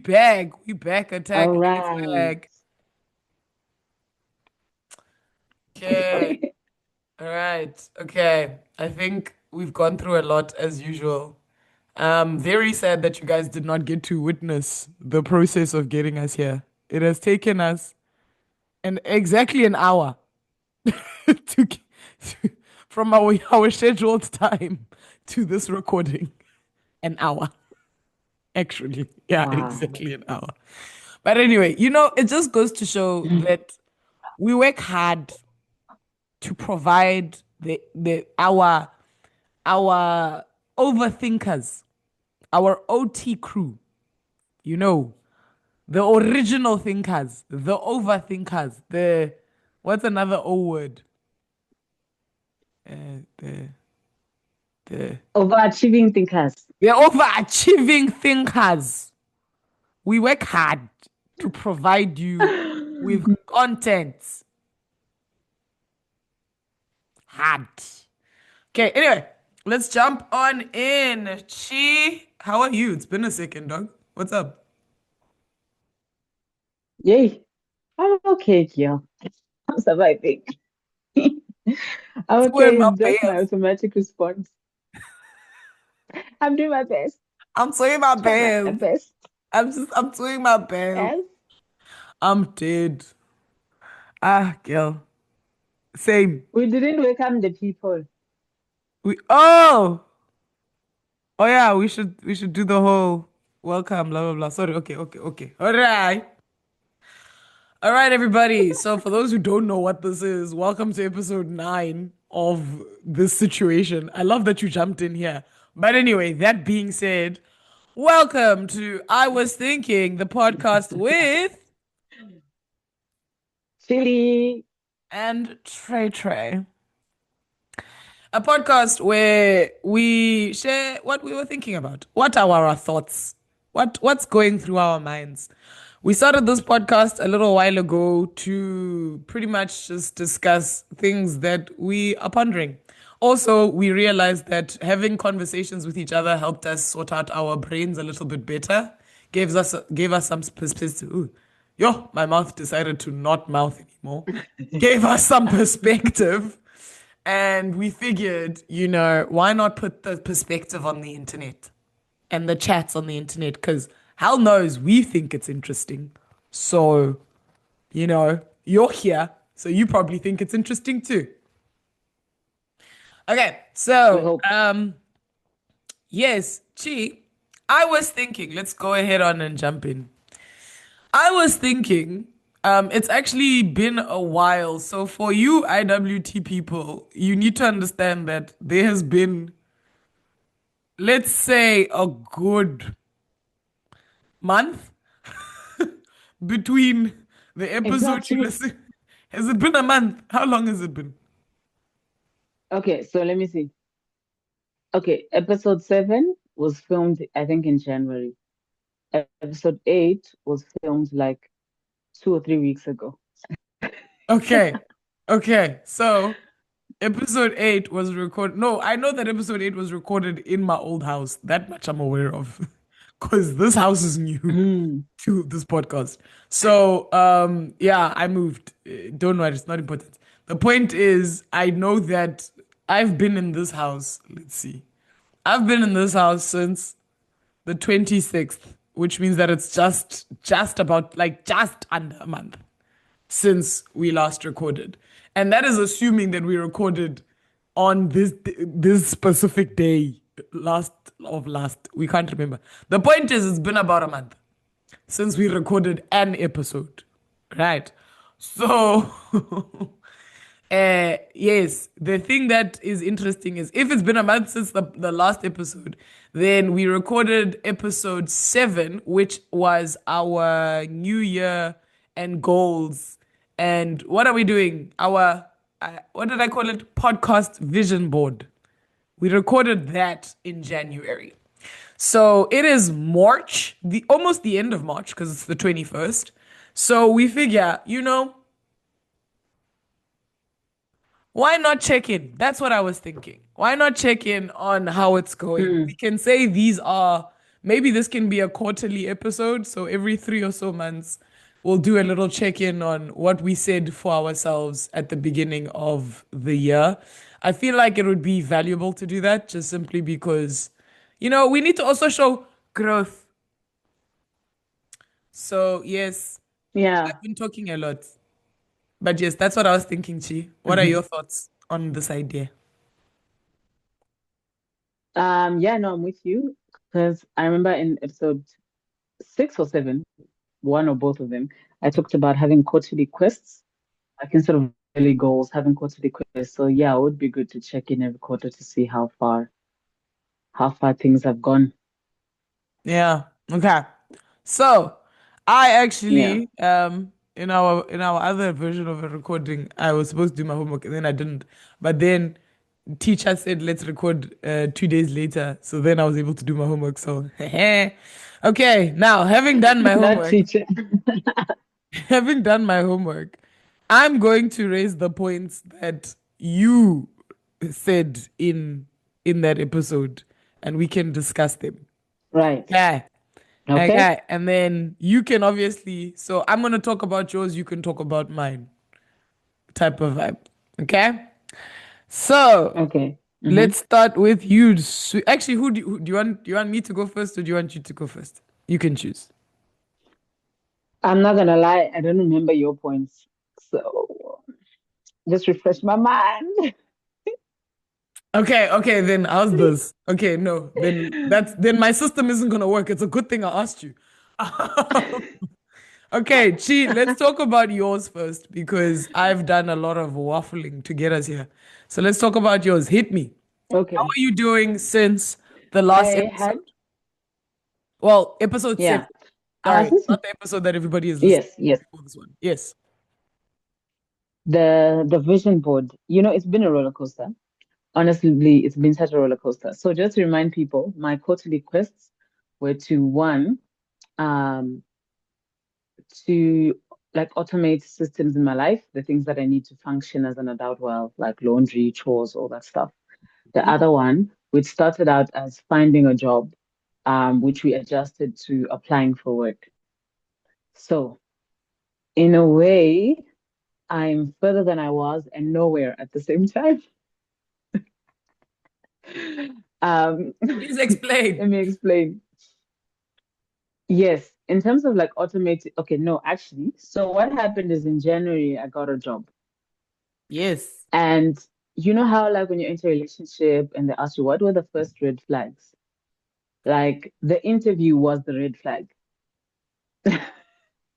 back. We back. All Attack is right. back. Okay. All right. Okay. I think we've gone through a lot as usual. Very sad that you guys did not get to witness the process of getting us here. It has taken us exactly an hour to, from our scheduled time to this recording. An hour, actually. Yeah, Wow. exactly an hour. But anyway, it just goes to show that we work hard to provide the our overthinkers, our OT crew, you know, the original thinkers, the overthinkers, the what's another O word? Uh, the the Overachieving thinkers. the overachieving thinkers. We work hard to provide you with content. Hard. Okay, anyway, let's jump on in. Chi, how are you? It's been a second, dog. What's up? Yay. I'm okay, girl. I'm surviving. I'm Doing okay. my It's just my best. automatic response. I'm doing my best. I'm doing my Try my best. best. I'm doing my best. Yes. I'm dead. Ah, girl. Same. We didn't welcome the people. We oh yeah, we should do the whole welcome, blah blah blah. Sorry, okay. All right. All right, everybody. So for those who don't know what this is, welcome to episode 9 of this situation. I love that you jumped in here. But anyway, that being said, welcome to I Was Thinking, the podcast with Chili. and Trey Trey. A podcast where we share what we were thinking about. What are our thoughts? What's going through our minds? We started this podcast a little while ago to pretty much just discuss things that we are pondering. Also, we realized that having conversations with each other helped us sort out our brains a little bit better. Gave us some perspective. Ooh. Yo, my mouth decided to not mouth anymore. Gave us some perspective. And we figured, why not put the perspective on the internet and the chats on the internet? Because hell knows we think it's interesting. So, you're here. So you probably think it's interesting too. Okay. We So, hope. yes, Chi, I was thinking, let's go ahead on and jump in. I was thinking, it's actually been a while. So for you IWT people, you need to understand that there has been, let's say, a good month between the episode you Exactly. listen. Has it been a month? How long has it been? Okay, so let me see. Okay, episode 7 was filmed, I think, in January. Episode 8 was filmed like 2 or 3 weeks ago. Okay. Okay. So episode 8 was recorded. No, I know that episode 8 was recorded in my old house. That much I'm aware of. Because this house is new Mm. to this podcast. So, yeah, I moved. Don't worry, it's not important. The point is, I know that I've been in this house. Let's see. I've been in this house since the 26th, which means that it's just about like just under a month since we last recorded. And that is assuming that we recorded on this specific day last we can't remember. The point is it's been about a month since we recorded an episode. Right? So yes, the thing that is interesting is if it's been a month since the last episode, then we recorded episode 7, which was our New Year and goals. And what are we doing? Our, what did I call it? Podcast vision board. We recorded that in January. So it is March, the almost the end of March because it's the 21st. So we figure, why not check in? That's what I was thinking. Why not check in on how it's going? We Mm. can say these are maybe this can be a quarterly episode. So every 3 or so months, we'll do a little check-in on what we said for ourselves at the beginning of the year. I feel like it would be valuable to do that just simply because, we need to also show growth. So yes, Yeah. I've been talking a lot. But yes, that's what I was thinking, Chi. What are your thoughts on this idea? Yeah, no, I'm with you because I remember in episode 6 or 7, one or both of them, I talked about having quarterly quests, like instead of daily goals, having quarterly quests. So yeah, it would be good to check in every quarter to see how far things have gone. Yeah. Okay. So I Yeah. actually in our other version of a recording, I was supposed to do my homework and then I didn't. But then teacher said let's record 2 days later. So then I was able to do my homework. So okay, now having done my That homework, teacher. having done my homework, I'm going to raise the points that you said in that episode and we can discuss them. Right. Yeah. Okay. Okay. And then you can obviously, so I'm going to talk about yours, you can talk about mine type of vibe. Okay. So Okay. let's start with you. Actually, do you want me to go first or do you want you to go first? You can choose. I'm not gonna lie, I don't remember your points. So just refresh my mind. Okay, okay, then how's this? Okay, no, then my system isn't gonna work. It's a good thing I asked you. Okay, Chi, let's talk about yours first because I've done a lot of waffling to get us here. So let's talk about yours. Hit me. How Okay. are you doing since the last I had, episode? Well, episode yeah. 7. Sorry, Since, not the episode that everybody is listening yes, to yes. before this one. Yes. The vision board, it's been a roller coaster. Honestly, it's been such a roller coaster. So just to remind people, my quarterly quests were to one, um, to like automate systems in my life, the things that I need to function as an adult well, like laundry, chores, all that stuff. The Mm. other one, which started out as finding a job, which we adjusted to applying for work. So in a way, I'm further than I was and nowhere at the same time. Um, Please let explain. me explain. Yes, in terms of like automated, okay, no, actually. So what happened is in January, I got a job. Yes. And you know how like when you enter a relationship and they ask you what were the first red flags? Like the interview was the red flag.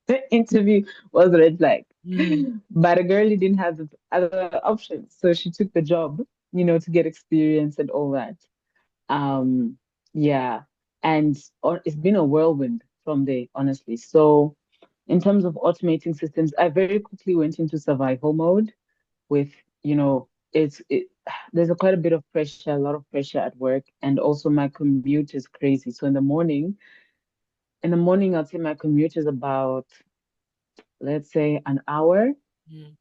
The interview was the red flag. Mm. But a girlie didn't have the other options. So she took the job, to get experience and all that. Um, yeah. And it's been a whirlwind from there, honestly. So in terms of automating systems, I very quickly went into survival mode with, it there's quite a bit of pressure, a lot of pressure at work, and also my commute is crazy. So in the morning, I'd say my commute is about, let's say, an hour, Mm.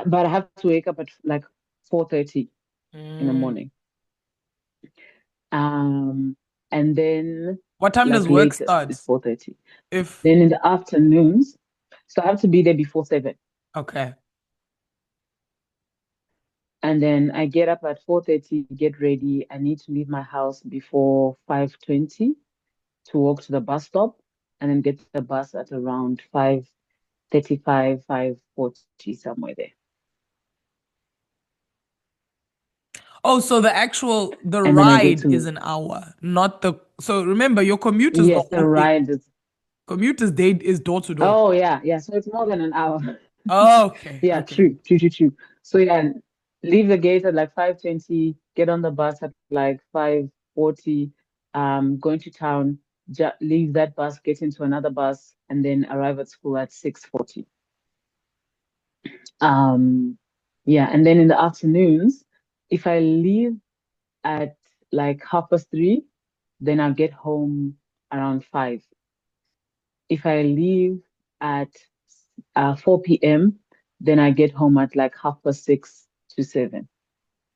but I have to wake up at like 4:30 in the Mm. morning. Um, and then What time does like work latest start? is 4:30. If Then in the afternoons, so I have to be there before 7. okay. And then I get up at 4:30, get ready. I need to leave my house before 5:20 to walk to the bus stop and then get the bus at around 5:35, 5:40, somewhere there. Oh, so the And then I get ride is to, an hour, not the. So remember, your commute is the yes, the whole thing. ride is, Commute is door to door. oh, yeah, yeah. So it's more than an hour. Oh, okay, Yeah, okay. true, true, true, true. So yeah, leave the gate at like 5:20, get on the bus at like 5:40, going to town, leave that bus, get into another bus, and then arrive at school at 6:40. Um, yeah, and then in the afternoons, if I leave at like 3:30, then I'll get home around 5. If I leave at 4 p.m., then I get home at like 6:30 to 7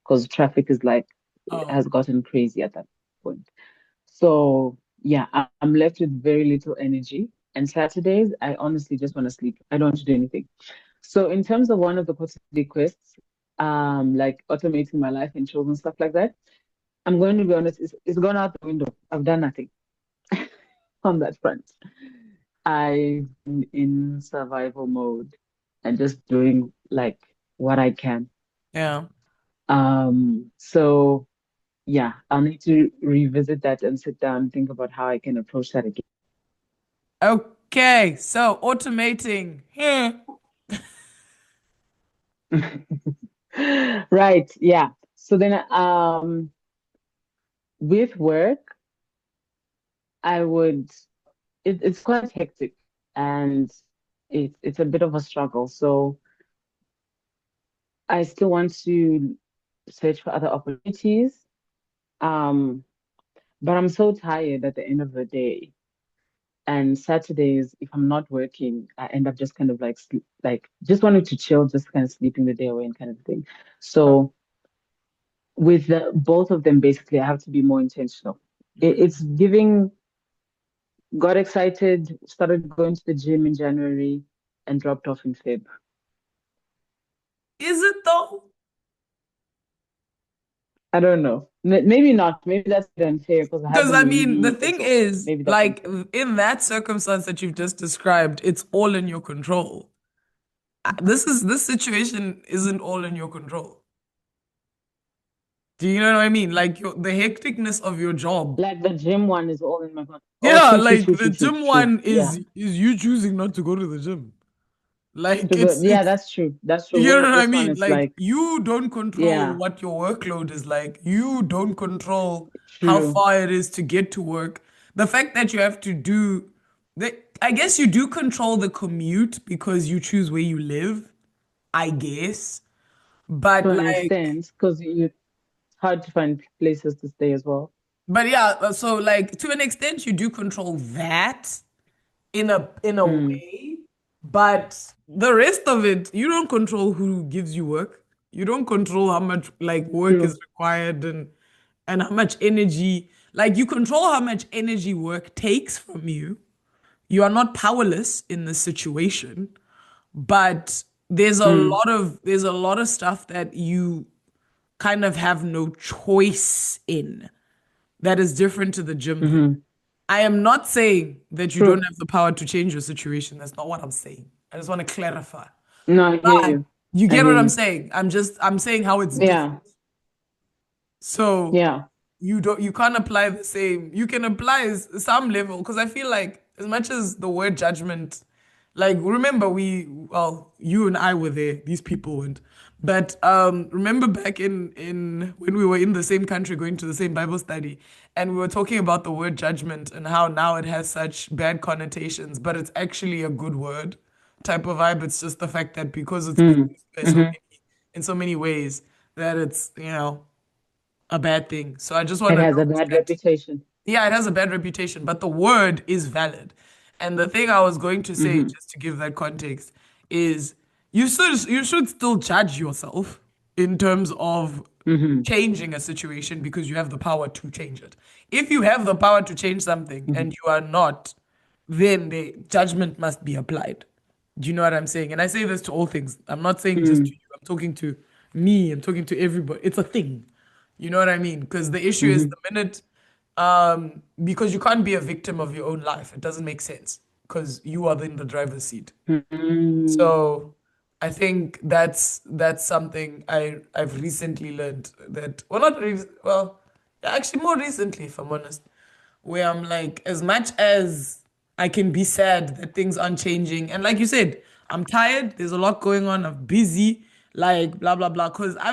because traffic is like Oh, has gotten crazy at that point. So yeah, I'm left with very little energy. And Saturdays, I honestly just want to sleep. I don't want to do anything. So in terms of one of the quarterly quests, like automating my life and children, stuff like that, I'm going to be honest, it's gone out the window. I've done nothing on that front. I'm in survival mode and just doing like what I can. Yeah. So yeah, I'll need to revisit that and sit down and think about how I can approach that Okay. So automating. Yeah. again. Right, yeah. So then with work, I would it's quite hectic and it's a bit of a struggle. So I still want to search for other opportunities. Um, but I'm so tired at the end of the day. And Saturdays, if I'm not working, I end up just kind of like sleep, like just wanting to chill, just kind of sleeping the day away and kind of thing. So with both of them, basically, I have to be more intentional. It's giving, got excited, started going to the gym in January and dropped off in Feb. Is it though? I don't know. Maybe not. Maybe that's unfair because I Because haven't I mean, the really thing exhausted. is, Maybe that's like unfair. in that circumstance that you've just described, it's all in your control. This situation isn't all in your control. Do you know what I mean? Like the hecticness of your job. Like the gym one is all in my phone. Oh, Yeah, true, true, like true, the true, true, gym true. one Yeah. is you choosing not to go to the gym. Like To go, yeah, it's that's true. That's true. you know Whereas what I this one mean? is Like like, you don't control yeah, what your workload is like. You don't control how true. far it is to get to work. The fact that you have to do the I guess you do control the commute because you choose where you live, I guess. To But an like extent, because it's hard to find places to stay as well. but yeah, so like to an extent you do control that in a Mm, way, but the rest of it, you don't control who gives you work. You don't control how much like work is true. required and how much energy. Like you control how much energy work takes from you. You are not powerless in this situation, but Mm, there's a lot of stuff that you kind of have no choice in that is different to the gym thing. hmm. I am not saying that you don't True. have the power to change your situation. That's not what I'm saying. I just want to clarify. No, I hear But you. you I get hear what I'm you. saying. I'm saying how it's different. Yeah, So yeah. you can't apply the same. You can apply some level because I feel like as much as the word judgment, like remember you and I were there. These people weren't. But remember back in when we were in the same country going to the same Bible study and we were talking about the word judgment and how now it has such bad connotations, but it's actually a good word type of vibe. It's just the fact that because it's been Mm, used by hmm. in so many ways that it's, a bad thing. So I just want It to has a note bad that, reputation. yeah, it has a bad reputation, but the word is valid. And the thing I was going to say, Hmm. just to give that context, is you should still judge yourself in terms of Hmm. changing a situation because you have the power to change it. If you have the power to change something Hmm. and you are not, then the judgment must be applied. Do you know what I'm saying? And I say this to all things. I'm not saying just to Mm, you. I'm talking to me. I'm talking to everybody. It's a thing. You know what I mean? Because the issue is the hmm. minute, because you can't be a victim of your own life. It doesn't make sense because you are in the driver's seat. Mm, So I think that's something I've recently learned that, well, not re well, yeah, actually more recently, if I'm honest, where I'm like, as much as I can be sad that things aren't changing, and like you said, I'm tired. There's a lot going on. I'm busy, like blah blah blah. Because I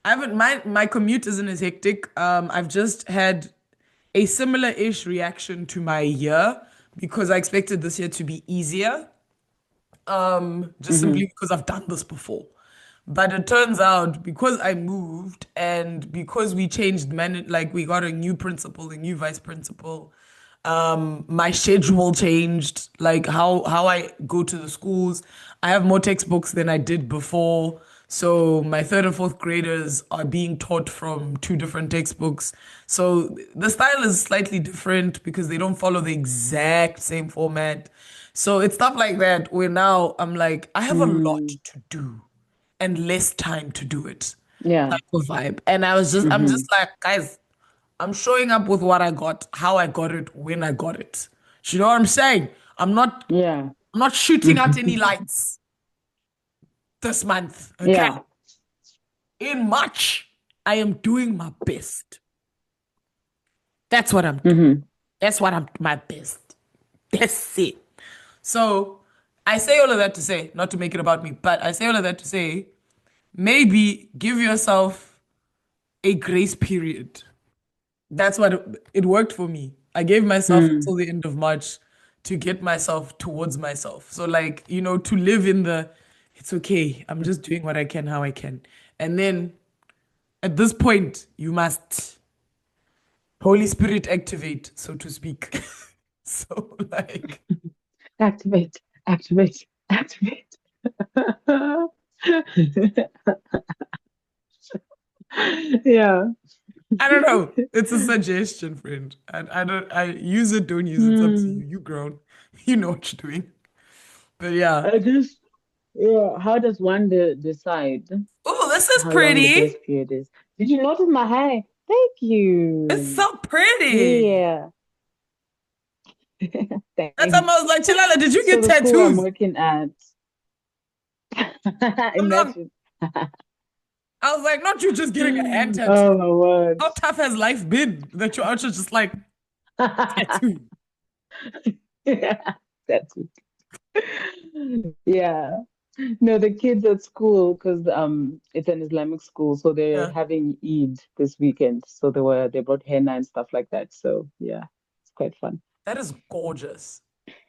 haven't my commute isn't as hectic. I've just had a similar-ish reaction to my year because I expected this year to be easier just simply hmm. because I've done this before. But it turns out because I moved and because we changed like we got a new principal, a new vice principal, my schedule changed, like how I go to the schools. I have more textbooks than I did before. So my third and fourth graders are being taught from two different textbooks. So the style is slightly different because they don't follow the exact same format. So it's stuff like that where now I'm like, I have a lot Mm, to do and less time to do it yeah. type of vibe. And I'm Mm-hmm. just like, guys, I'm showing up with what I got, how I got it, when I got it. Do you know what I'm saying? Yeah. I'm not shooting out any lights this month. Okay. Yeah. In March, I am doing my best. That's what I'm doing. Mm-hmm. That's what I'm my best. That's it. So I say all of that to say, not to make it about me, but I say all of that to say, maybe give yourself a grace period. That's what it worked for me. I gave myself Mm. until the end of March to get myself towards myself. So like, to live in the it's okay. I'm just doing what I can, how I can. And then at this point, you must Holy Spirit activate, so to speak. So like Activate, activate, activate. Yeah. I don't know. It's a suggestion, friend. I don't I use it, don't use it. It's up to you. Hmm. You grown. You know what you're doing. But yeah. I just, yeah. How does one decide Oh, this is how long the grace pretty. period is? Did you notice my hair? Thank It's you. so pretty. Yeah. That time I Thanks. was like, Chilala, did you So get the school I'm tattoos? working at, I'm not, imagine. I was like, not you just getting a hand tattoo. Oh my word. How tough has life been that you're actually just like tattoo? Yeah, that's it. Yeah. No, the kids at school, because it's an Islamic school, so they're Yeah, having Eid this weekend. So they brought henna and stuff like that. So yeah, it's quite fun. that is gorgeous.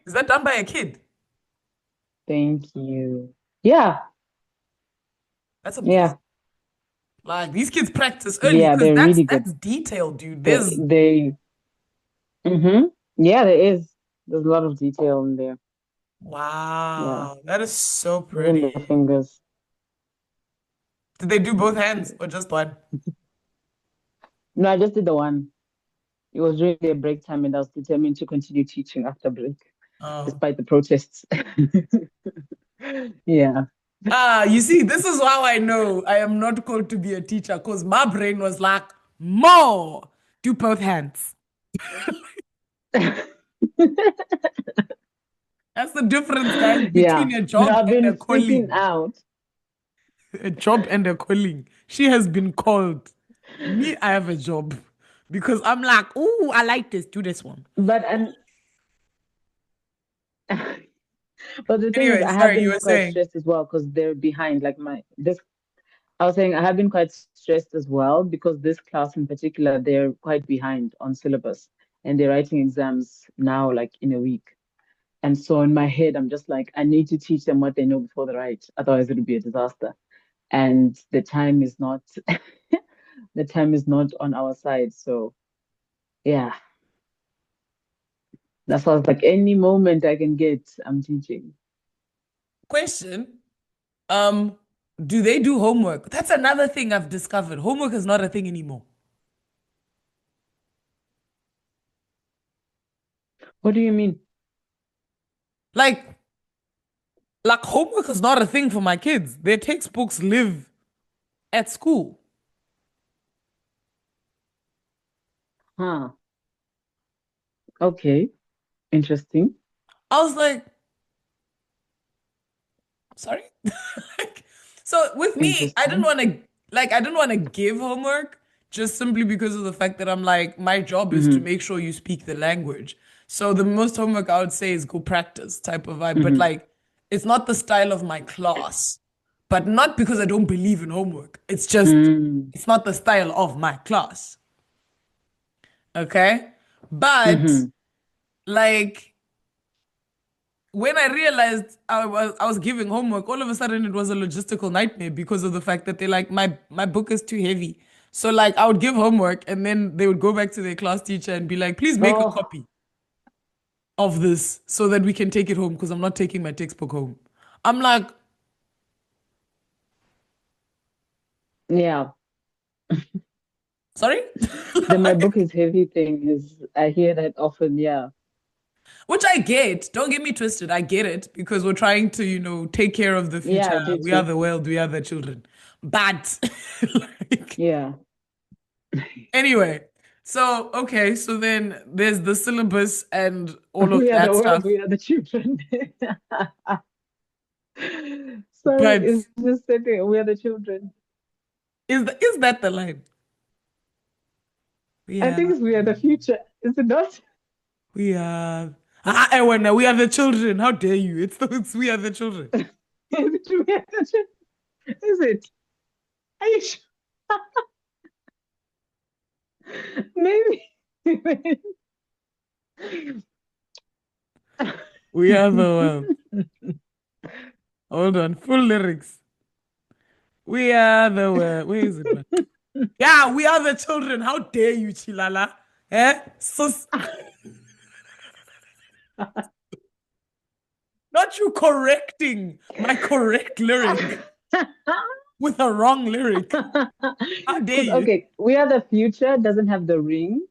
Is that done by a kid? Thank you. Yeah, That's amazing. yeah, Like these kids practice early yeah, because they're that's really good. that's detail, dude. They There's they mm-hmm. Yeah, there is. There's a lot of detail in there. Yeah, wow, that is so even the pretty. fingers. Did they do both hands or just one? No, I just did the one. It was during their break time, and I was determined to continue teaching after break, Oh. despite the protests. Yeah. Ah, you see, this is how I know I am not called to be a teacher because my brain was like, more. Do both hands. That's the difference, guys, Yeah. between a No, job I've and been a speaking calling. out. A job and a calling. She has been called. Me, I have a job because I'm like, oh, I like this. Do this one. But and but the thing is, Anyway, I have sorry, you been were quite saying. stressed as well because they're behind. Like my this, I was saying I have been quite stressed as well because this class in particular, they're quite behind on syllabus and they're writing exams now, like in a week. And so in my head, I'm just like, I need to teach them what they know before they write, otherwise it'll be a disaster. And the time is not the time is not on our side. So yeah, that's why I was like, any moment I can get, I'm teaching. Question. Um, do they do homework? That's another thing I've discovered. Homework is not a thing anymore. What do you mean? Like, like homework is not a thing for my kids. Their textbooks live at school. Huh. Okay. Interesting. I was like, sorry? Like, so with me, Interesting. I didn't want to give homework just simply because of the fact that I'm like, my job is to Hmm. make sure you speak the language. So the most homework I would say is go practice type of vibe. But Hmm. like, it's not the style of my class. But not because I don't believe in homework. It's just, Mm. it's not the style of my class. Okay. But Hmm. like, when I realized I was giving homework, all of a sudden it was a logistical nightmare because of the fact that they're like my book is too heavy. So like I would give homework and then they would go back to their class teacher and be like, please make a Oh, copy of this so that we can take it home because I'm not taking my textbook home. I'm like, Yeah. Sorry? The my book is heavy thing is I hear that often. Yeah. Which I get. Don't get me twisted. I get it because we're trying to, take care of the Yeah, future. I do We are too. the world. We are the children. But like, Yeah. anyway, so okay, so then there's the syllabus and all of We are the that world, stuff. we are the children. Sorry, But it's just sitting. We are the children. is that the line? We I think are it's we are the future. Is it not? we are Ewana, we are the children. How dare you? It's we are the children. Is it we are the children? Is it? Are you sure? Maybe. We are the world. Hold on, full lyrics. We are the world. Where is it, man? Yeah, we are the children. How dare you, Chilala? Eh? Not you correcting my correct lyric with a wrong lyric. How dare Because you? okay, we are the future doesn't have the ring.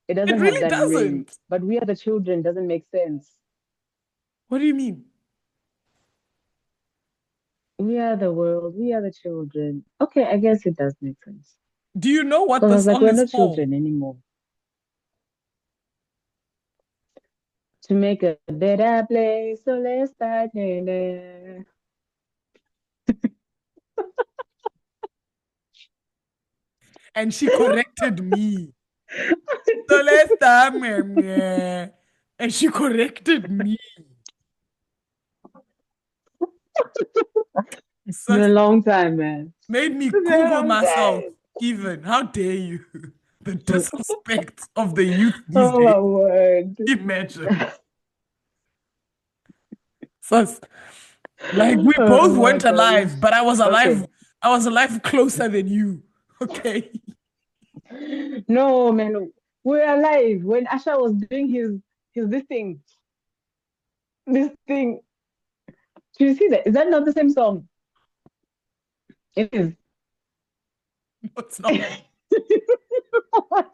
It It doesn't have really that ring. doesn't. But we are the children doesn't make sense. What do you mean? We are the world. We are the children. Okay, I guess it does make sense. Do you know what Because I the was like, song we're is not for? children anymore. To make a better place, so let's start there. And she corrected me. So let's time, and she corrected me. It's been a So long time, man. made me It's been a Google long myself. time. Even how dare you? The disrespect of the youth these Oh days. my word. Imagine. Sus. Like we both Oh my weren't alive, gosh. but I was alive. Okay. I was alive closer than you. Okay. No, man, we're alive. When Asha was doing his this thing. Do you see that? Is that not the same song? It is. No, it's not.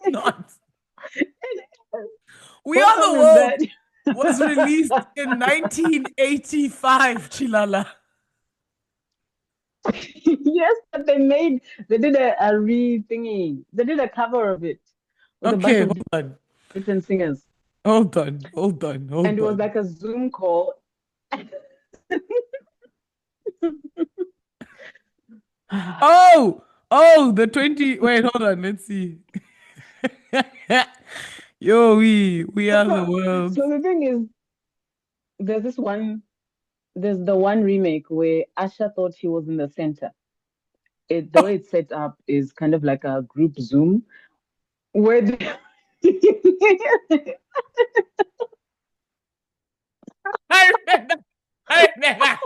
Not. We What Are song the is World that? was released in 1985, Chilala. Yes, but they did a re-thingy. They did a cover of it with a bunch Okay, of hold on. different singers. Hold on. Hold on. And Hold it was on. like a Zoom call. Oh, the 20. Wait, hold on. Let's see. Yo, we are the world. So the thing is, there's this one, there's the one remake where Asha thought he was in the center. The way it's set up is kind of like a group Zoom where I remember. I remember.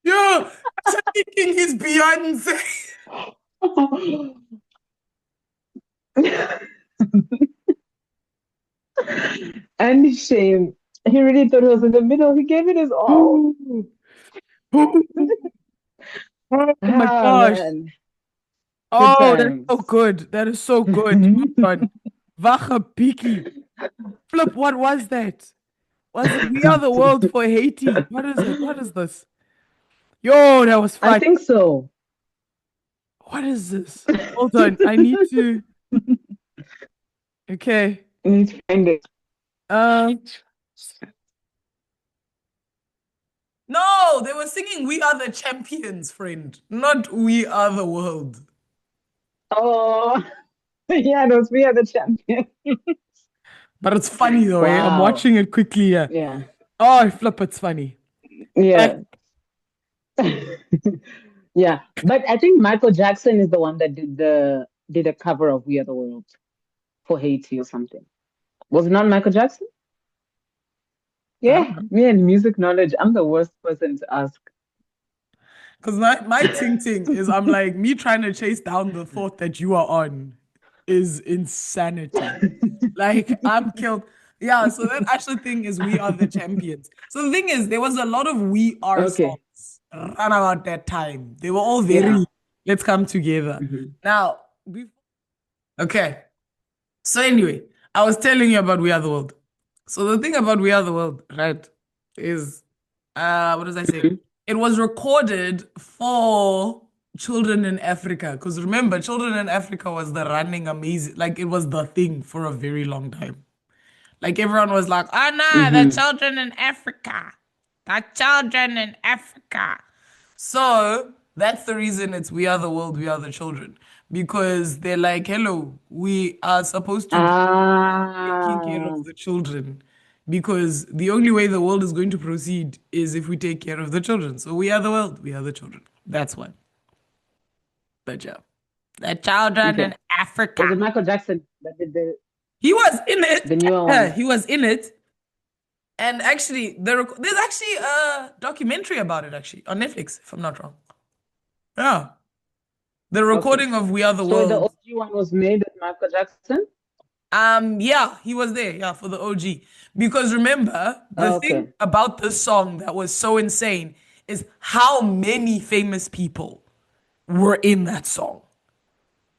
Yo, thinking he's Beyonce. and shame. He really thought he was in the middle. He gave it his all. Oh my Ah, gosh. man. Good Oh, that's so times. good. That is so good. Hold on. Wache Piki. Flip, what was that? Was it We Are the World for Haiti? What is it? What is this? Yo, that was I fun. think so. What is this? Hold on. I need to. Okay. You need to find it. Um. No, they were singing We Are the Champions, friend, not We Are the World. Oh, yeah, those we are the champions. But it's funny though, eh? I'm Wow. watching it quickly. Yeah. Yeah. Oh, flip, it's funny. Yeah. Yeah. But I think Michael Jackson is the one that did a cover of We Are the World for Haiti or something. Was it not Michael Jackson? Yeah, me and music knowledge, I'm the worst person to ask. Because my ting ting is I'm like, me trying to chase down the thought that you are on is insanity. Like, I'm killed. Yeah, so that actual thing is We Are the Champions. So the thing is, there was a lot of We Are Okay. songs run about that time. They were all Yeah. very, let's come together. Mhm. Now, okay. So anyway, I was telling you about We Are the World. So the thing about We Are the World, right, is what was I saying? Mhm. It was recorded for children in Africa. Because remember, children in Africa was the running amazing, like it was the thing for a very long time. Like everyone was like, oh no, the Mhm. children in Africa. The children in Africa. So that's the reason it's We Are the World, We Are the Children. Because they're like, hello, we are supposed to be taking care Ah, of the children. Because the only way the world is going to proceed is if we take care of the children. So we are the world, we are the children. That's one. But yeah. The children in okay. Was Africa. it Michael Jackson that did He was in the it. newer one? He was in it. And actually, there's actually a documentary about it, actually, on Netflix, if I'm not wrong. Yeah. The Okay. recording of We Are the So the World. OG one was made with Michael Jackson? Yeah, he was there, yeah, for the OG. Because remember, the thing Okay. about this song that was so insane is how many famous people were in that song.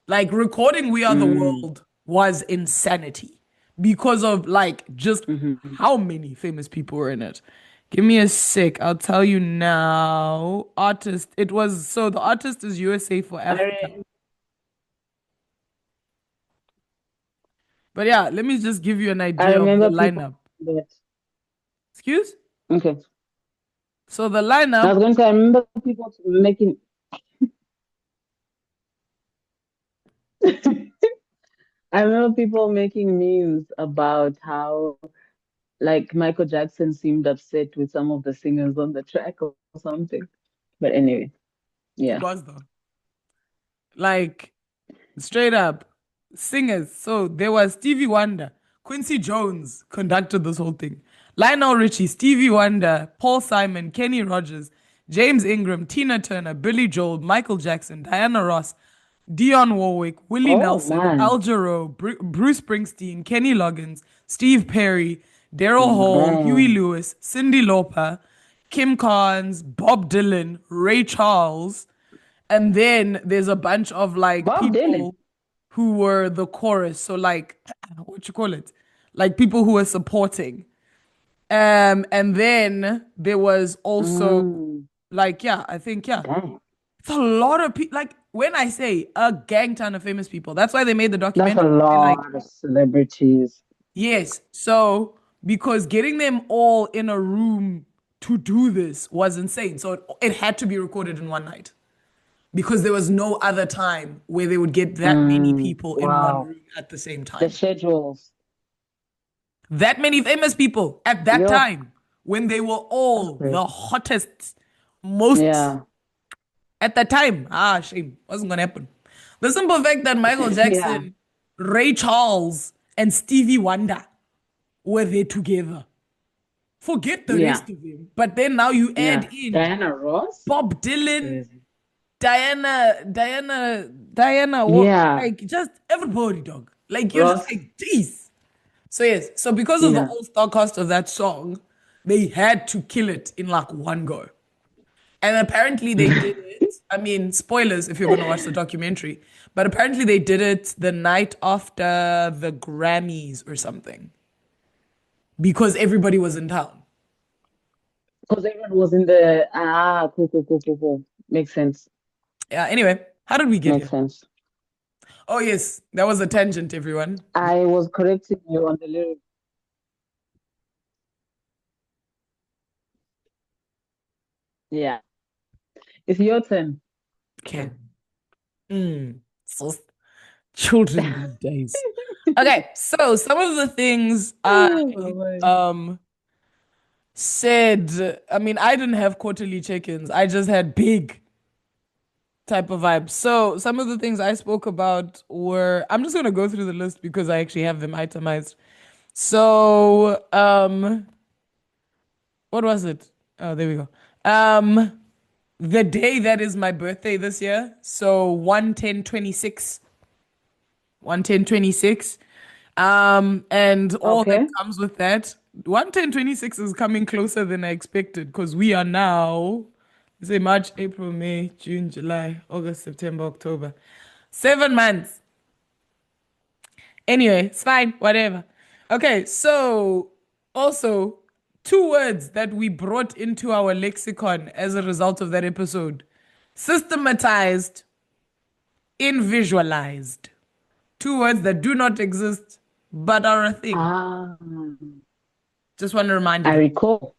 Like recording We Are the Mm. World was insanity because of like just Mhm. how many famous people were in it. Give me a sec. I'll tell you now. Artist. It was so the artist is USA for I Africa. re But yeah, let me just give you an I idea of the remember people lineup. that Excuse? okay. So the I was lineup, going to say I remember people making I remember people making memes about how like Michael Jackson seemed upset with some of the singers on the track or something. But anyway, it yeah. was though. Like straight up singers. So there was Stevie Wonder, Quincy Jones conducted this whole thing. Lionel Richie, Stevie Wonder, Paul Simon, Kenny Rogers, James Ingram, Tina Turner, Billy Joel, Michael Jackson, Diana Ross, Dionne Warwick, Willie Oh Nelson, man. Al Jarreau, Bruce Springsteen, Kenny Loggins, Steve Perry, Daryl Hall, Huey Man. Lewis, Cyndi Lauper, Kim Carnes, Bob Dylan, Ray Charles, and then there's a bunch of like Bob Dylan. people who were the chorus. So like what you call it? Like people who were supporting. And then there was also Mm, like, yeah, I think, yeah. dang. It's a lot of people. Like when I say a gang ton of famous people, that's why they made the That's a documentary. They're like, lot of celebrities. yes. So because getting them all in a room to do this was insane. So it had to be recorded in one night, because there was no other time where they would get that many people in one Wow. room at the same The time. schedules. That many famous people at that Yo, time when they were that's all great. the hottest, most Yeah. at that time. Ah, shame. Wasn't gonna happen. The simple fact that Michael Yeah. Jackson, Ray Charles, and Stevie Wonder were there together. Forget the Yeah. rest of them. But then now you add Yeah. in Diana Ross? Bob That's Dylan, crazy. Diana, what, Yeah. like just everybody, dog. Like you're just Ross. like, geez. So yes, so because of the Yeah. all-star cast of that song, they had to kill it in like one go. And apparently they did it. I mean, spoilers if you're gonna watch the documentary, but apparently they did it the night after the Grammys or something because everybody was in town. Because everyone was in the cool, cool, cool, cool, cool. Makes sense. Yeah, anyway, how did we get Makes here? sense. Oh yes, that was a tangent, everyone. I was correcting you on the lyrics. Yeah. It's your turn. Okay. So children these days. Okay, so some of the things I Oh, my. said, I mean, I didn't have quarterly check-ins. I just had big type of vibes. So some of the things I spoke about were, I'm just gonna go through the list because I actually have them itemized. So, what was it? Oh, there we go. The day that is my birthday this year. So 1/10/26. 1/10/26. And all that Okay. comes with that. 11026 is coming closer than I expected because we are now, let's say March, April, May, June, July, August, September, October. 7 months. Anyway, it's fine, whatever. Okay, so also two words that we brought into our lexicon as a result of that episode: systematized, invisualized. Two words that do not exist but are a thing. Ah, Just want to remind you I that. recall.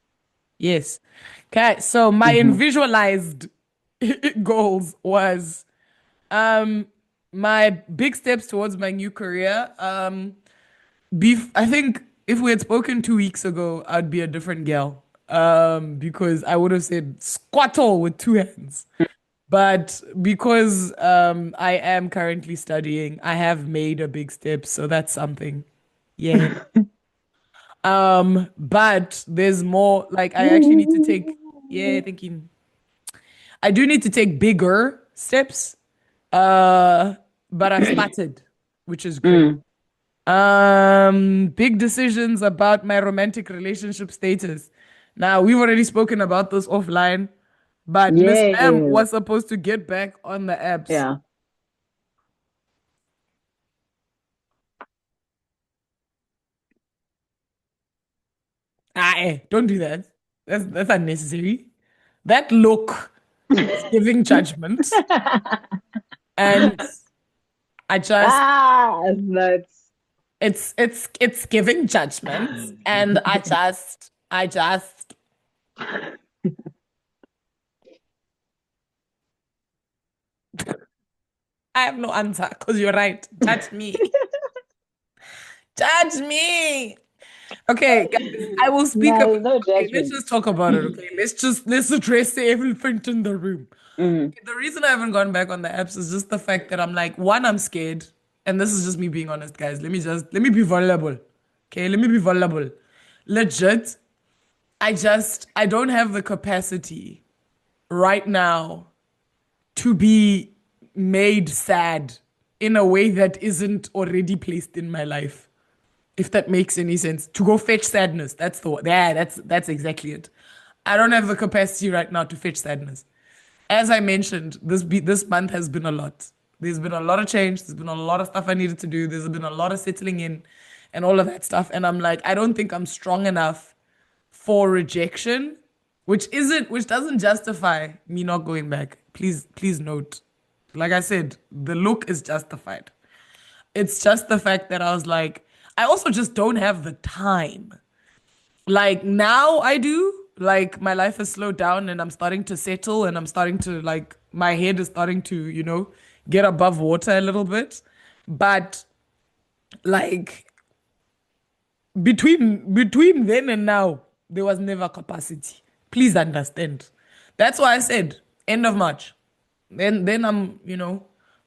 Yes. Okay, so my Mm-hmm. visualized goals was um my big steps towards my new career. I think if we had spoken 2 weeks ago, I'd be a different girl. Because I would have said squattle with two hands. But because I am currently studying, I have made a big step, so that's something. Yeah. But there's more, like I actually need to take, yeah, thinking I do need to take bigger steps. Uh, but I've started, which is great. Mm, Big decisions about my romantic relationship status. Now, we've already spoken about this offline, but Miss M yes. was supposed to get back on the apps. Yeah. Ah, don't do that. That's unnecessary. That look is giving judgment, and I just Ah, that's it's giving judgment, and I just I have no answer because you're right. Judge me. Judge me. Okay, guys, I will speak about. no, no Okay, let's judgment. just talk about it. Okay, let's address the elephant in the room. Mm, Okay, the reason I haven't gone back on the apps is just the fact that I'm like, one, I'm scared, and this is just me being honest, guys. Let me be vulnerable. Okay, let me be vulnerable. Legit, I don't have the capacity right now to be made sad in a way that isn't already placed in my life. If that makes any sense. To go fetch sadness. That's the yeah, that's exactly it. I don't have the capacity right now to fetch sadness. As I mentioned, this month has been a lot. There's been a lot of change. There's been a lot of stuff I needed to do. There's been a lot of settling in and all of that stuff. And I'm like, I don't think I'm strong enough for rejection, which doesn't justify me not going back. Please note. Like I said, the look is justified. It's just the fact that I was like, I also just don't have the time. Like now I do. Like my life has slowed down and I'm starting to settle and I'm starting to like my head is starting to, get above water a little bit. But like between then and now, there was never capacity. Please understand. That's why I said end of March. Then I'm,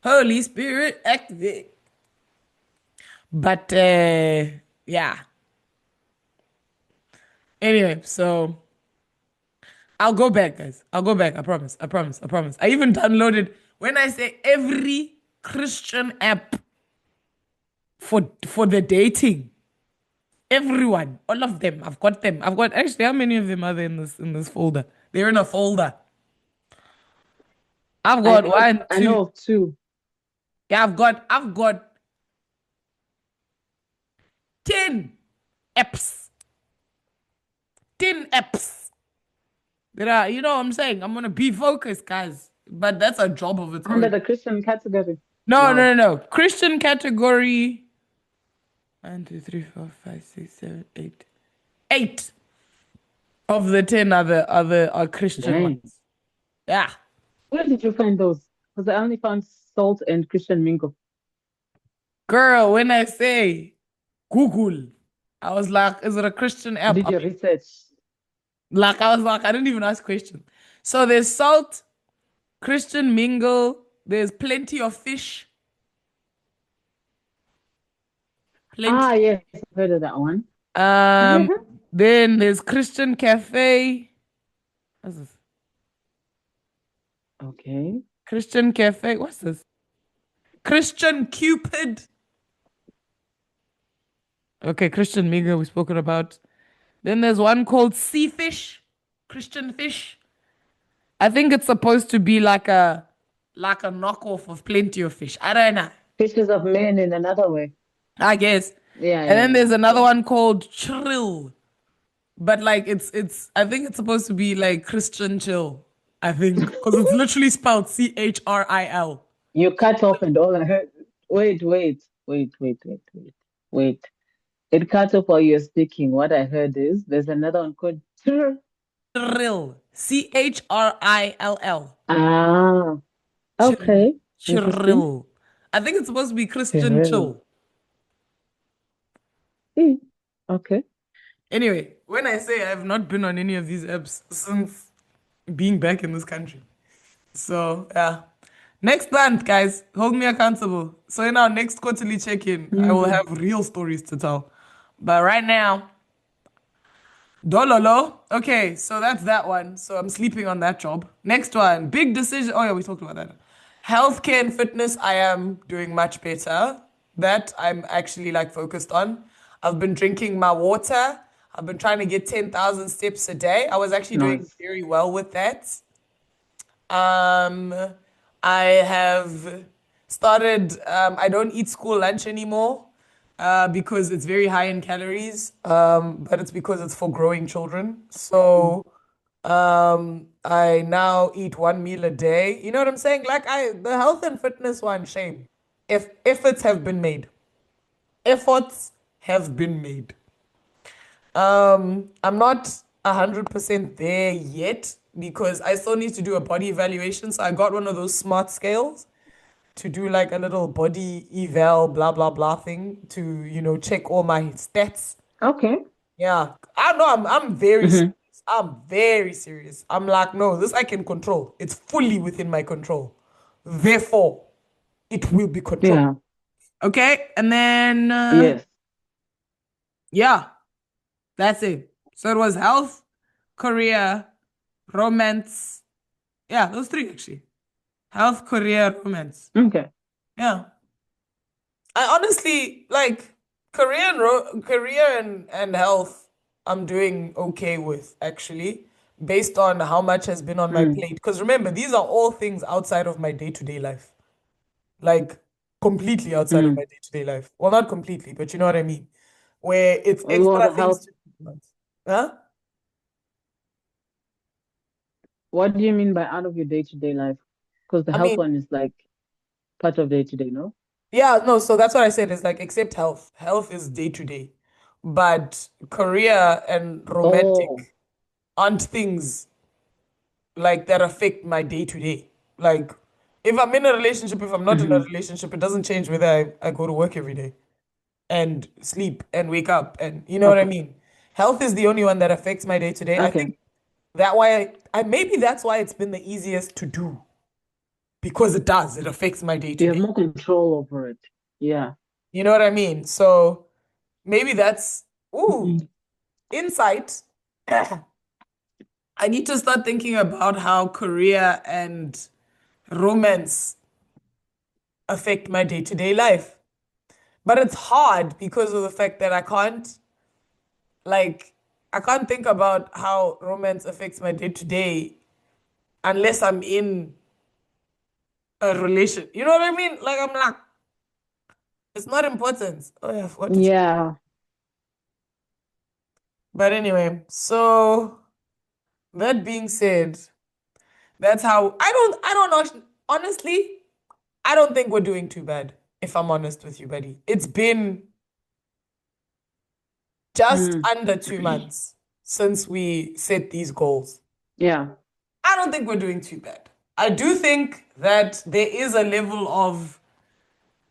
Holy Spirit activate. But yeah. Anyway, so I'll go back, guys. I'll go back. I promise. I promise. I promise. I even downloaded when I say every Christian app for the dating. Everyone, all of them. I've got them. I've got actually how many of them are there in this folder? They're in a folder. I've got one, I two. know of two. Yeah, I've got 10 apps. 10 apps. There are, you know what I'm saying? I'm gonna be focused, guys. But that's a job of its Under own. the Christian category. No, Wow. no, no, no. Christian category. 1, 2, 3, 4, 5, 6, 7, 8. 8 of the 10 are Christian Dang. ones. Yeah. Where did you find those? Because I only found Salt and Christian Mingle. Girl, when I say Google, I was like, is it a Christian app? Did your research? Like, I was like, I didn't even ask questions. So there's Salt, Christian Mingle, there's Plenty of Fish. Ah, Plenty. yes, I've heard of that one. Um, then there's Christian Cafe. What's this? Okay. Christian Cafe. What's this? Christian Cupid. Okay, Christian Mingle we've spoken about. Then there's one called Sea Fish, Christian Fish. I think it's supposed to be like a knockoff of Plenty of Fish. I don't know. Fishes of men in another way. I guess. Yeah, And yeah, then there's yeah, another yeah. one called Trill. But like it's I think it's supposed to be like Christian chill. I think because it's literally spelled CHRIL. You cut off and all I heard. Wait. It cut off while you're speaking. What I heard is there's another one called Tr. Trill. CHRILL. Ah, okay. Interesting. Trill. I think it's supposed to be Christian Trill. chill. Eh, okay. Anyway, when I say I have not been on any of these apps since being back in this country. So, yeah. Next month, guys, hold me accountable. So, in our next quarterly check in, I will have real stories to tell. But right now, Dololo. Okay, so that's that one. So, I'm sleeping on that job. Next one, big decision. Oh, yeah, we talked about that. Healthcare and fitness, I am doing much better. That I'm actually like focused on. I've been drinking my water. I've been trying to get 10,000 steps a day. I was actually doing Nice. very well with that. Um, I have started, I don't eat school lunch anymore because it's very high in calories, but it's because it's for growing children. So I now eat one meal a day. You know what I'm saying? Like the health and fitness one, shame. If efforts have been made, efforts have been made. I'm not 100% there yet because I still need to do a body evaluation. So I got one of those smart scales to do like a little body eval, blah, blah, blah thing to, check all my stats. Okay. Yeah. I know I'm very serious. Mm-hmm. I'm very serious. I'm like, no, this I can control. It's fully within my control. Therefore, it will be controlled. Yeah. Okay. And then, Yes. yeah, that's it. So it was health, career, romance. Yeah, those three actually. Health, career, romance. Okay. Yeah. I honestly like career and health. I'm doing okay with actually, based on how much has been on my Mm. plate. Because remember, these are all things outside of my day-to-day life, like completely outside of my Mm. day-to-day life. Well, not completely, but you know what I mean. Where it's What extra the things health? to do. Huh? What do you mean by out of your day-to-day life? Because the I health mean, one is like part of day-to-day, no? yeah, no, so that's what I said. It's like except health. Health is day to day. But career and Oh. romantic aren't things like that affect my day to day. Like if I'm in a relationship, if I'm not in a Mm-hmm. relationship, it doesn't change whether I go to work every day and sleep and wake up and you know what I Okay. mean? Health is the only one that affects my day to day. I Okay. think that why I maybe that's why it's been the easiest to do because it does. It affects my day to You have day. more control over it. Yeah. You know what I mean? So maybe that's ooh, Mm. insight. I need to start thinking about how career and romance affect my day-to-day life. But it's hard because of the fact that like I can't think about how romance affects my day-to-day unless I'm in a relation. You know what I mean? Like I'm like, it's not important. Oh yeah, I forgot to check. Yeah. But anyway, so that being said, that's how I don't know. Honestly, I don't think we're doing too bad, if I'm honest with you, buddy. It's been just Mm. under 2 months since we set these goals. Yeah. I don't think we're doing too bad. I do think that there is a level of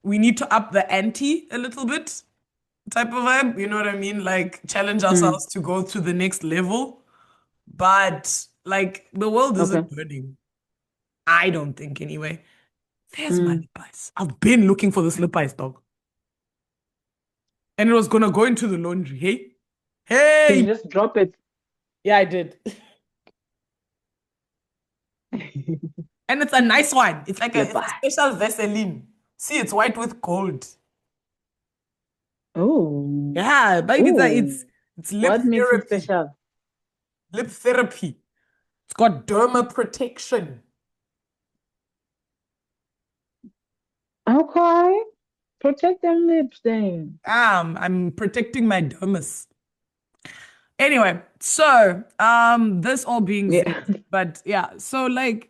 we need to up the ante a little bit type of vibe. You know what I mean? Like challenge Mm. ourselves to go to the next level. But like the world Okay. isn't burning. I don't think anyway. There's my Mm. lip ice. I've been looking for this lip ice, dog. And it was gonna go into the laundry. Hey, Did you hey. just drop it? Yeah, I did. And it's a nice one. It's like a, Lip it's a eye. special Vaseline. See, it's white with gold. Oh, Yeah, but oh, it's lip what makes it therapy. special? Lip therapy. It's got derma protection. Okay, protect them lips then. I'm protecting my dermis. Anyway, so this all being said, Yeah. but yeah, so like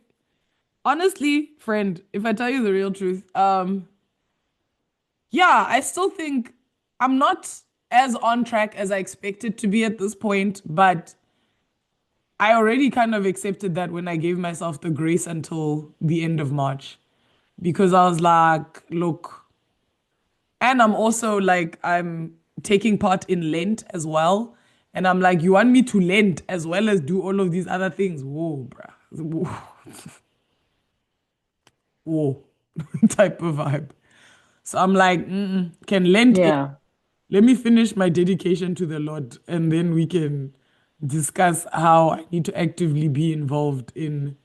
honestly, friend, if I tell you the real truth, yeah, I still think I'm not as on track as I expected to be at this point, but I already kind of accepted that when I gave myself the grace until the end of March because I was like, look, and I'm also like, I'm taking part in Lent as well. And I'm like, you want me to Lent as well as do all of these other things? Whoa, bruh. Whoa, whoa. type of vibe. So I'm like, can Lent end? Yeah. Let me finish my dedication to the Lord and then we can discuss how I need to actively be involved in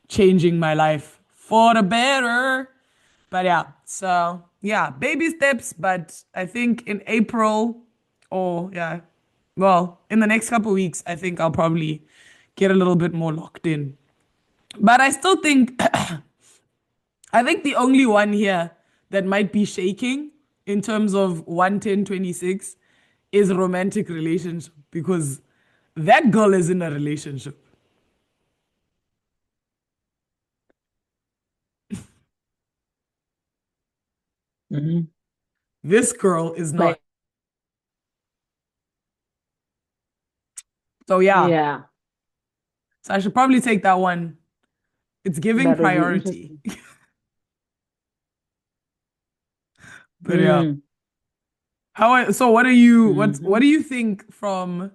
changing my life for the better. But yeah, so yeah, baby steps. But I think in April, or yeah, well, in the next couple weeks, I think I'll probably get a little bit more locked in. But I still think, I think the only one here that might be shaking in terms of 11026 is romantic relationship because that girl is in a relationship. Hmm. This girl is not. But So yeah, yeah, so I should probably take that one. It's giving that'll be priority. interesting. But yeah. Mm. So what Hmm. do you think from,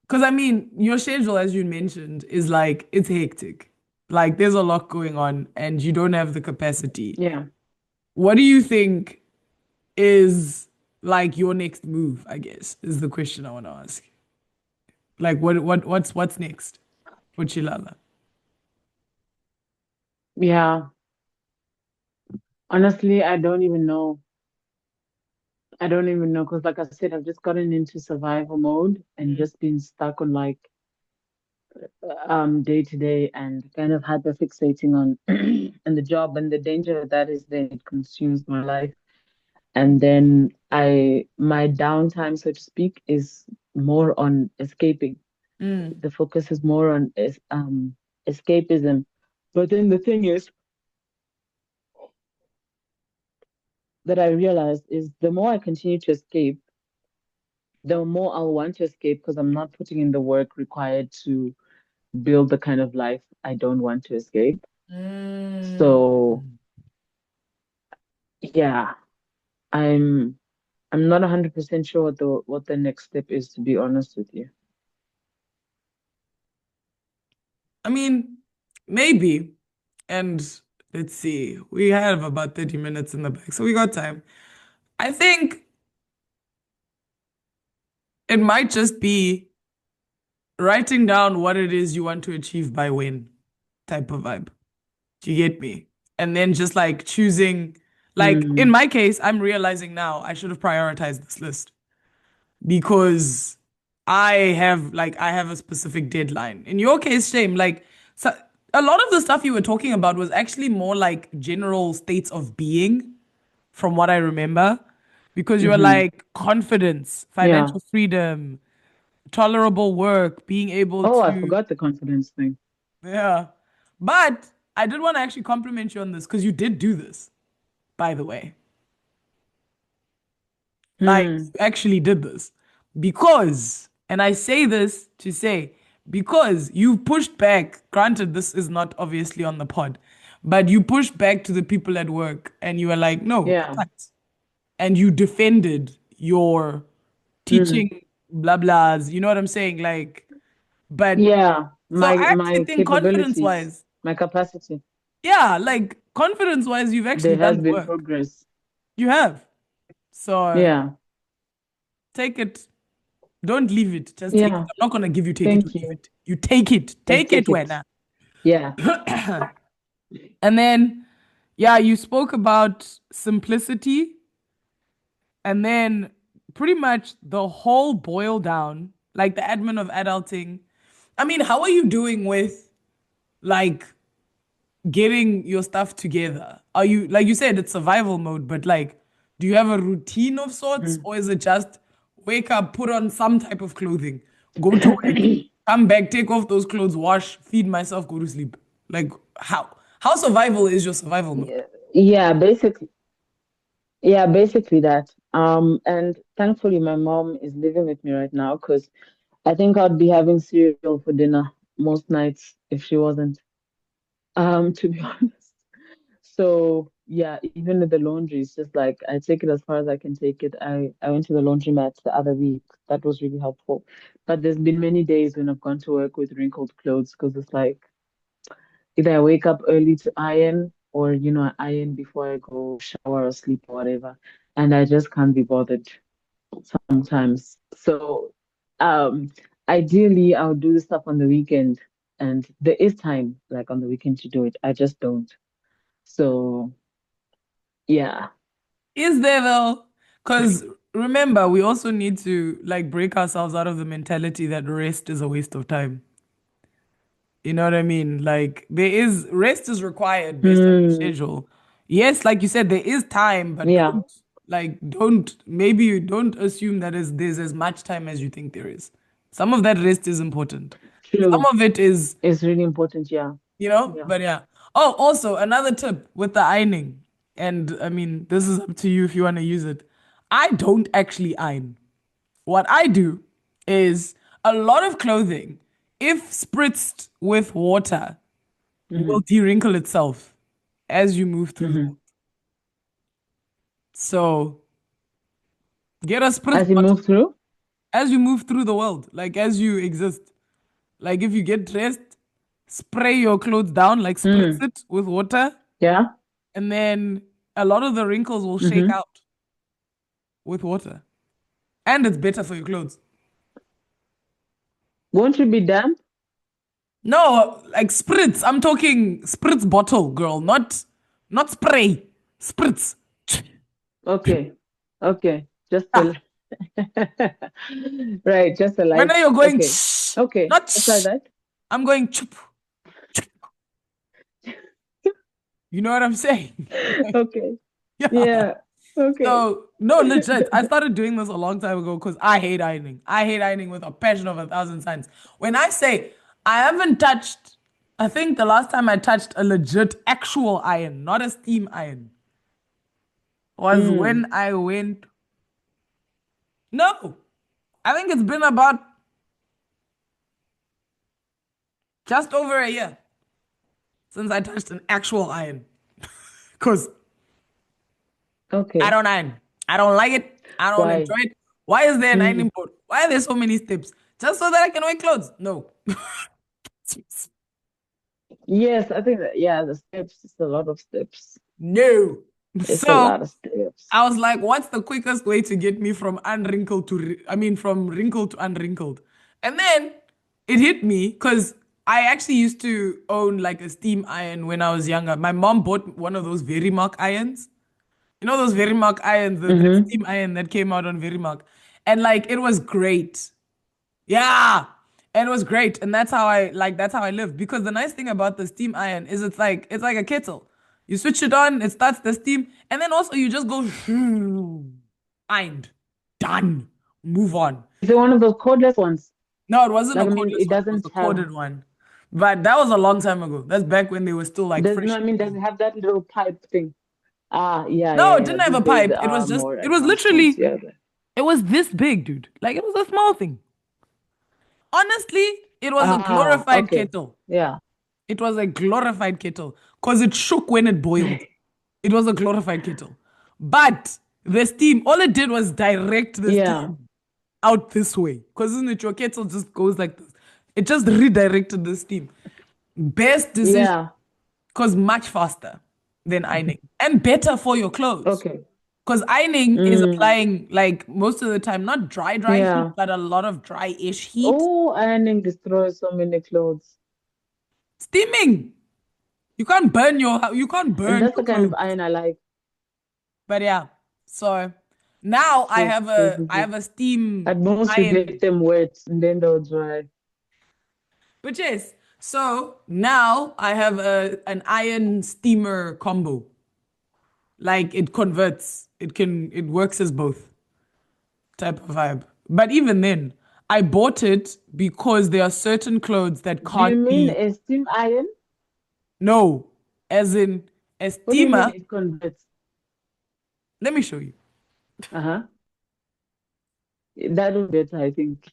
because I mean, your schedule, as you mentioned, is like it's hectic. Like there's a lot going on and you don't have the capacity. Yeah. What do you think is like your next move, I guess, is the question I want to ask. Like what's next for Chilala? Yeah. Honestly, I don't even know. I don't even know because, like I said, I've just gotten into survival mode and Mm. just been stuck on like day to day and kind of hyper fixating on and the job, and the danger of that is that it consumes my life. And then my downtime, so to speak, is more on escaping. Mm. The focus is more on escapism. But then the thing is that I realized is the more I continue to escape, the more I'll want to escape because I'm not putting in the work required to build the kind of life I don't want to escape. Mm. So yeah, I'm I'm not 100% sure what the next step is, to be honest with you. I mean, maybe. And let's see, we have about 30 minutes in the back, so we got time. I think it might just be writing down what it is you want to achieve by when type of vibe. Do you get me? And then just like choosing, like in Mm, my case, I'm realizing now I should have prioritized this list because I have a specific deadline. In your case, Shame, like so a lot of the stuff you were talking about was actually more like general states of being from what I remember. Because you were hmm. like confidence, Yeah. financial freedom, tolerable work, being able Oh, I to, forgot the confidence thing. yeah. But I did want to actually compliment you on this because you did do this, by the way. Like, Hmm. you actually did this because, and I say this to say, because you pushed back, granted, this is not obviously on the pod, but you pushed back to the people at work and you were like, no, I Yeah. can't. And you defended your Hmm. teaching blah blahs, you know what I'm saying? Like, but Yeah. so I actually My think confidence capabilities, wise, my capacity. yeah, like confidence wise, you've actually There done has the been work. progress. You have. So Yeah. take it. Don't leave it. Just take it. Yeah. I'm not gonna give you take it or Thank leave you. it. You take it. Just Take it, take it. Wena. Yeah. And then, yeah, you spoke about simplicity and then pretty much the whole boil down, like the admin of adulting. I mean, how are you doing with like getting your stuff together? Are you, like you said, it's survival mode, but like, do you have a routine of sorts, Mm. or is it just wake up, put on some type of clothing, go to work, come back, take off those clothes, wash, feed myself, go to sleep? Like, how survival is your survival mode? Yeah, yeah, basically, yeah, basically that. And thankfully, my mom is living with me right now because I think I'd be having cereal for dinner most nights if she wasn't. To be honest. So yeah, even with the laundry, it's just like I take it as far as I can take it. I went to the laundromat the other week. That was really helpful. But there's been many days when I've gone to work with wrinkled clothes because it's like either I wake up early to iron or I iron before I go shower or sleep or whatever. And I just can't be bothered sometimes. So um ideally I'll do the stuff on the weekend and there is time like on the weekend to do it. I just don't. So yeah. Is there though? Because remember, we also need to like break ourselves out of the mentality that rest is a waste of time. You know what I mean? Like there is rest is required based on your Hmm. schedule. Yes, like you said, there is time, but Yeah, don't maybe you don't assume that there's as much time as you think there is. Some of that rest is important. Some true. of it is, It's really important. Yeah. Yeah. but yeah. Oh, also another tip with the ironing, and I mean, this is up to you if you want to use it. I don't actually iron. What I do is a lot of clothing, if spritzed with water, will Hmm. de-wrinkle itself as you move through the Hmm. world. So get a spritz As you bottle move through. as you move through the world, like as you exist. Like if you get dressed, spray your clothes down, like spritz Hmm. it with water, Yeah. and then a lot of the wrinkles will shake Hmm. out with water. And it's better for your clothes. Won't you be damp? No, like spritz. I'm talking spritz bottle, girl, not spray. Spritz. Okay. Okay. Just a Ah, right, just a when light. are you going? Okay. Okay. Not. Let's try that. I'm going. Chup, chup. You know what I'm saying? Okay. Yeah. Yeah. Okay. So no, legit. I started doing this a long time ago because I hate ironing. I hate ironing with a passion of a thousand suns. When I say I haven't touched, I think the last time I touched a legit actual iron, not a steam iron, was Mm. when I went. No, I think it's been about just over a year since I touched an actual iron. Because I Okay. don't iron. I don't like it. I don't Why? enjoy it. Why is there an ironing Mm. board? Why are there so many steps? Just so that I can wear clothes? No. Yes, I think that, yeah, the steps, it's a lot of steps. No. It's a So lot of steps. I was like, what's the quickest way to get me from unwrinkled to, I mean, from wrinkled to unwrinkled? And then it hit me because I actually used to own like a steam iron when I was younger. My mom bought one of those Verimark irons. You know those Verimark irons, the Mm-hmm. steam iron that came out on Verimark. And like it was great. Yeah. And it was great. And that's how I lived. Because the nice thing about the steam iron is it's like a kettle. You switch it on, it starts the steam, and then also you just go ironed. Done. Move on. Is it one of those cordless ones? No, it wasn't a Like, I mean, cordless it one, it was doesn't a have, corded one. But that was a long time ago. That's back when they were still like does no, fresh. I mean, does it have that little pipe thing? Ah, yeah, No, yeah, it yeah. didn't have These a days pipe. there It was are just more it was advanced ones. literally Yeah. it was this big, dude. Like it was a small thing. Honestly, it was a Ah, glorified okay. kettle. Yeah. It was a glorified kettle because it shook when it boiled. It was a glorified kettle. But the steam, all it did was direct the Yeah. steam out this way. Because isn't it your kettle just goes like this? It just redirected the steam. Best decision Yeah. because much faster than ironing and better for your clothes. Okay. Because ironing is Mm. applying like most of the time, not dry heat, Yeah. but a lot of dry-ish heat. Oh, ironing destroys so many clothes. Steaming. You can't And burn that's your the kind of clothes. iron I like. But yeah, so Now I True, have true, a true, I true. have a steam At most, you iron, get them wet and then they'll dry. which is so now I have a an iron steamer combo. Like it converts. It works as both type of vibe. But even then, I bought it because there are certain clothes that Do you can't mean be a steam iron? no, as in a What do you mean steamer. it converts? Let me show you. Uh-huh. That would be better, I think.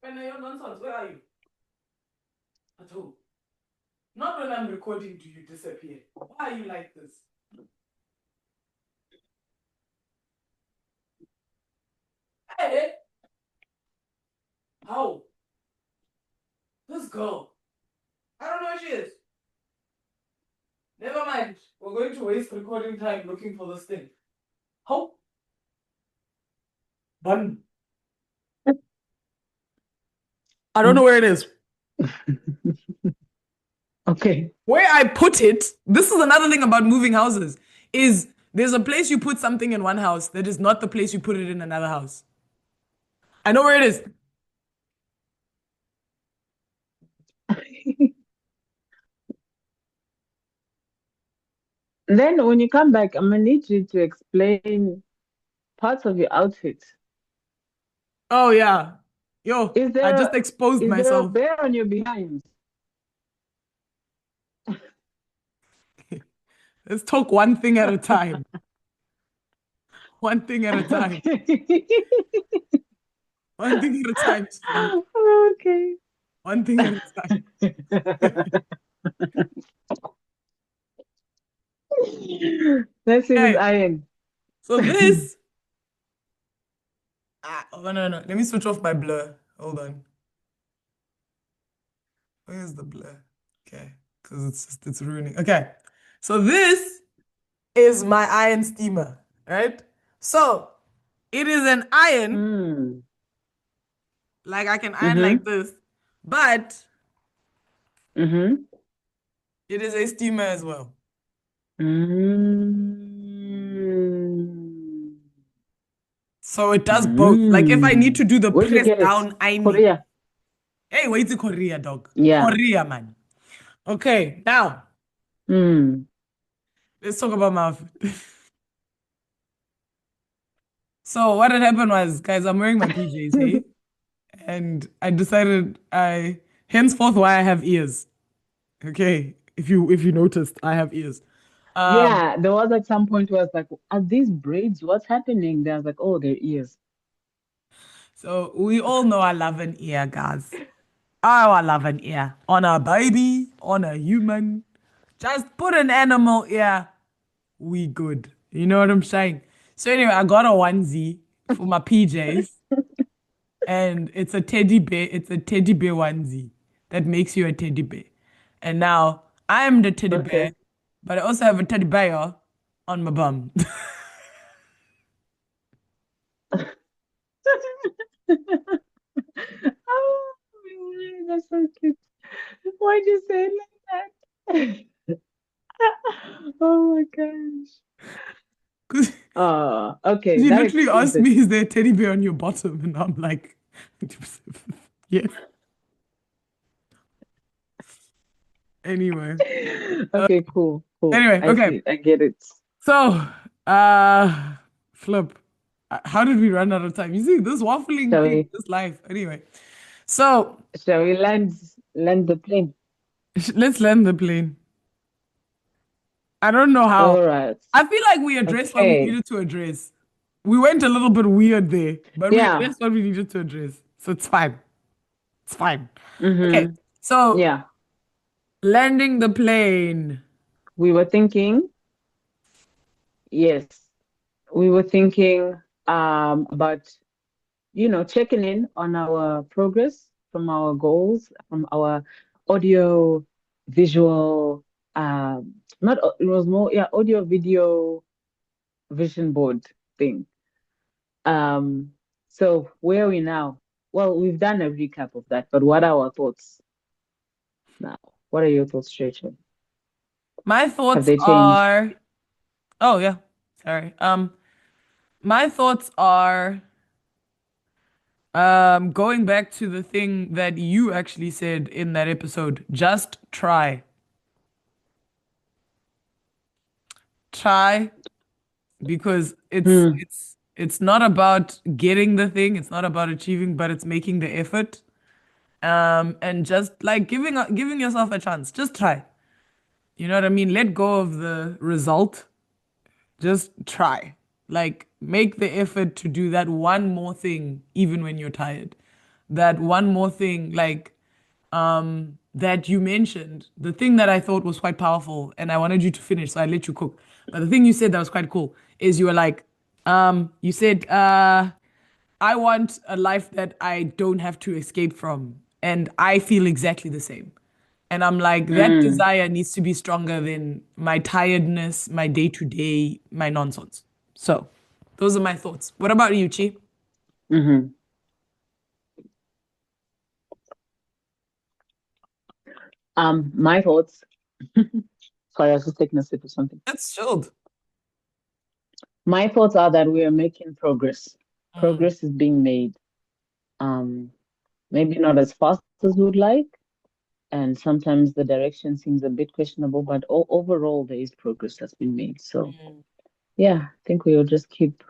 When you're nonsense, where are you? At home. Not when I'm recording do you disappear. Why are you like this? Hey, how? This girl. I don't know where she is. Never mind. We're going to waste recording time looking for this thing. How? Bun. I don't know where it is. Okay. Where I put it, this is another thing about moving houses, is there's a place you put something in one house that is not the place you put it in another house. I know where it is. Then when you come back, I'm gonna need you to explain parts of your outfit. Oh yeah. Yo, Is I just there exposed is there a myself. bear on your behind? Let's talk one thing at a time. One thing at a time. Okay. One thing at a time, Flo. Okay. One thing at a time. Let's see this Okay. iron. So this. Oh no, no. Let me switch off my blur. Hold on. Where's the blur? Okay. Because it's ruining. Okay. So this is my iron steamer, right? So it is an iron, Mm. like I can iron like Mm-hmm. this, but Mm-hmm. it is a steamer as well. Mm. So it does both. Like if I need Mm. to do the Where'd you press get it? down ironing. Korea. Hey, wait to Korea, dog. Yeah. Korea, man. Okay, now Mm. let's talk about my outfit. So what had happened was, guys, I'm wearing my PJs, hey? And I decided henceforth why I have ears. Okay. If you noticed, I have ears. Um, Yeah, there was at some point where I was like, are these braids? What's happening? Then I was like, oh, they're ears. so we all know I love an ear, guys. Oh, I love an ear. On a baby, on a human. Just put an animal ear. We good. You know what I'm saying? So anyway, I got a onesie for my PJs. And it's a teddy bear. It's a teddy bear onesie that makes you a teddy bear. And now I'm the teddy bear, Okay. but I also have a teddy bear on my bum. Oh, that's so cute. Why'd you say it like that? Oh my gosh. Because Oh, okay, she that literally explains asked it. me, "Is there a teddy bear on your bottom?" And I'm like, "Yes." Anyway, uh, Okay, cool, cool. anyway, I okay. see. I get it. So, uh, flip. How did we run out of time? You see, this waffling Shall thing, we this life. Anyway, so shall we land the plane? let's land the plane. I don't know how. All right. I feel like we addressed what we Okay. needed to address. We went a little bit weird there, but we Yeah. addressed what we needed to address. So it's fine. It's fine. Okay. Mm-hmm. So Yeah. landing the plane. We were thinking, yes, we were thinking about, checking in on our progress from our goals, from our audio, visual, not, it was more, yeah, audio, video, vision board thing. Um, so where are we now? Well, we've done a recap of that, but what are our thoughts now? What are your thoughts, Rachel? My Have thoughts they changed? are, oh yeah, sorry. My thoughts are going back to the thing that you actually said in that episode, just try. Try because Hmm. it's not about getting the thing, it's not about achieving, but it's making the effort. And just like giving yourself a chance. Just try. You know what I mean? Let go of the result. Just try. Like make the effort to do that one more thing even when you're tired. That one more thing like that you mentioned, the thing that I thought was quite powerful, and I wanted you to finish, so I let you cook. But the thing you said that was quite cool is you were like, you said, I want a life that I don't have to escape from. And I feel exactly the same. And I'm like, that Mm. desire needs to be stronger than my tiredness, my day to day, my nonsense. So, those are my thoughts. What about you, Chi? Mm-hmm. My thoughts. Sorry, I was just taking a sip of something. That's chilled. My thoughts are that we are making progress. Mm, Progress is being made. Um, Maybe not as fast as we would like, and sometimes the direction seems a bit questionable, but overall there is progress that's been made. So mm. yeah, I think we'll just keep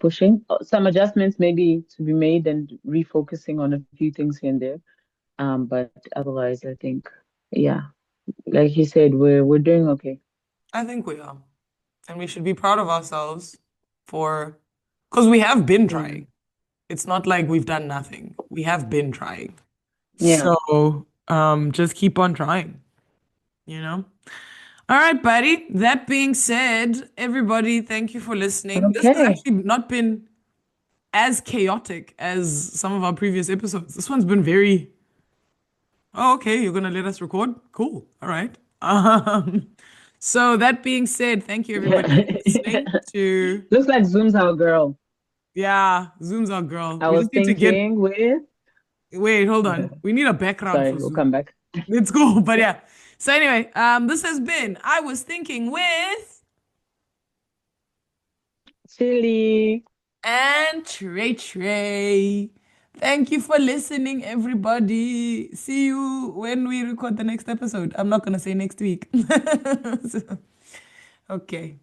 pushing. Some adjustments maybe to be made and refocusing on a few things here and there. But otherwise, I think yeah, like you said, we're doing okay. I think we are. And we should be proud of ourselves for, because we have been Yeah. trying. It's not like we've done nothing. We have been trying. Yeah. So, just keep on trying, you know? All right, buddy. That being said, everybody, thank you for listening. This has Okay. actually not been as chaotic as some of our previous episodes. This one's been very, oh, okay, you're gonna let us record? Cool. All right. So that being said, thank you everybody for listening to, Looks like Zoom's our girl. yeah, Zoom's our girl. I We was just need to get, thinking with. wait, hold on. We need a background Sorry, for we'll Zoom. come back. Let's go. But yeah. So anyway, this has been I Was Thinking with Chili. and Trey Trey. Thank you for listening, everybody. See you when we record the next episode. I'm not gonna say next week. So, okay.